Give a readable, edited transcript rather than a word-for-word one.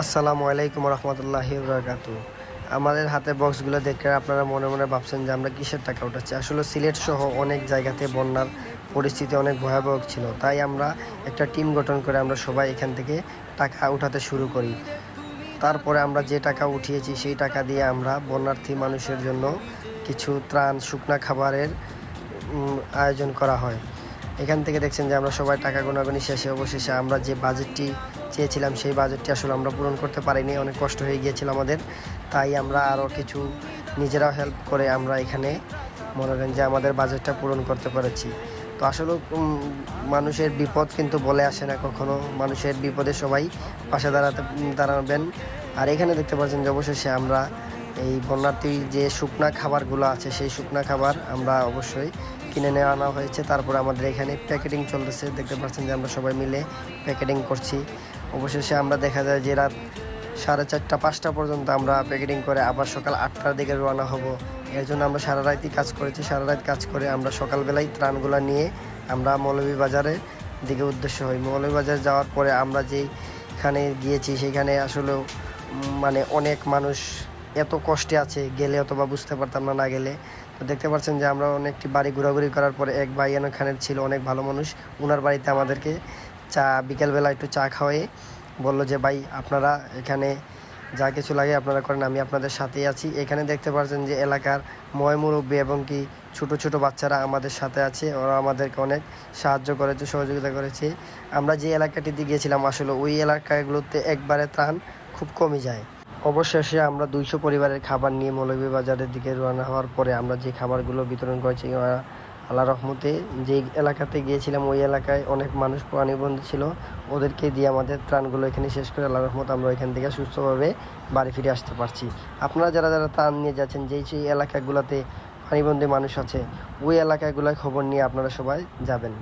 আসসালামু আলাইকুম রহমতুল্লাহি বারাকাতু। আমাদের হাতে বক্সগুলো দেখে আপনারা মনে মনে ভাবছেন যে আমরা কিসের টাকা উঠাচ্ছি। আসলে সিলেট সহ অনেক জায়গাতে বন্যার পরিস্থিতি অনেক ভয়াবহ ছিল, তাই আমরা একটা টিম গঠন করে আমরা সবাই এখান থেকে টাকা উঠাতে শুরু করি। তারপরে আমরা যে টাকা উঠিয়েছি সেই টাকা দিয়ে আমরা বন্যার্থী মানুষের জন্য কিছু ত্রাণ শুকনা খাবারের আয়োজন করা হয়। এখান থেকে দেখছেন যে আমরা সবাই টাকা গোনাগুনি শেষে অবশেষে আমরা যে বাজেটটি চেয়েছিলাম সেই বাজেটটি আসলে আমরা পূরণ করতে পারিনি, অনেক কষ্ট হয়ে গিয়েছিল আমাদের। তাই আমরা আরও কিছু নিজেরাও হেল্প করে আমরা এখানে মনে করেন যে আমাদের বাজেটটা পূরণ করতে পেরেছি। তো আসলে মানুষের বিপদ কিন্তু বলে আসে না কখনো, মানুষের বিপদে সবাই পাশে দাঁড়াবেন। আর এখানে দেখতে পাচ্ছেন যে অবশেষে আমরা এই বন্যার্থী যে শুকনা খাবারগুলো আছে সেই শুকনা খাবার আমরা অবশ্যই কিনে নিয়ে আনা হয়েছে। তারপরে আমাদের এখানে প্যাকেটিং চলতেছে, দেখতে পাচ্ছেন যে আমরা সবাই মিলে প্যাকেটিং করছি। অবশেষে আমরা দেখা যায় যে রাত 4:30-5টা পর্যন্ত আমরা প্যাকেটিং করে আবার সকাল 8টার দিকে রওনা হব। এর জন্য আমরা সারা রাতই কাজ করেছি। সারা রাত কাজ করে আমরা সকালবেলায় ত্রাণগুলো নিয়ে আমরা মৌলভীবাজারের দিকে উদ্দেশ্য হই। মৌলভীবাজার যাওয়ার পরে আমরা যেখানে গিয়েছি সেখানে আসলেও মানে অনেক মানুষ এত কষ্টে আছে, গেলে অথবা বুঝতে পারতাম না গেলে। তো দেখতে পাচ্ছেন যে আমরা অনেকটি বাড়ি ঘোরাঘুরি করার পরে এক ভাই এখানের ছিল, অনেক ভালো মানুষ। ওনার বাড়িতে আমাদেরকে বিকেলবেলা একটু চা খাওয়াই বললো যে ভাই আপনারা এখানে যা কিছু লাগে আপনারা করেন, আমি আপনাদের সাথেই আছি। এখানে দেখতে পাচ্ছেন যে এলাকার মুরব্বী এবং কি ছোট ছোট বাচ্চারা আমাদের সাথে আছে, ওরা আমাদেরকে অনেক সাহায্য করেছে, সহযোগিতা করেছে। আমরা যে এলাকাটিতে গিয়েছিলাম আসলে ওই এলাকাগুলোতে একবারে ত্রাণ খুব কমই যায়। অবশেষে আমরা 200 পরিবারের খাবার নিয়ে মৌলভীবাজারের দিকে রওনা হওয়ার পরে আমরা যে খাবারগুলো বিতরণ করেছি আল্লাহ রহমতে যে এলাকাতে গিয়েছিলাম ওই এলাকায় অনেক মানুষ প্রাণীবন্ধী ছিল, ওদেরকে দিয়ে আমাদের ত্রাণগুলো এখানে শেষ করে আল্লাহ রহমত আমরা এখান থেকে সুস্থভাবে বাড়ি ফিরে আসতে পারছি। আপনারা যারা যারা ত্রাণ নিয়ে যাচ্ছেন, যেই এলাকাগুলোতে পানিবন্দী মানুষ আছে ওই এলাকাগুলোর খবর নিয়ে আপনারা সবাই যাবেন।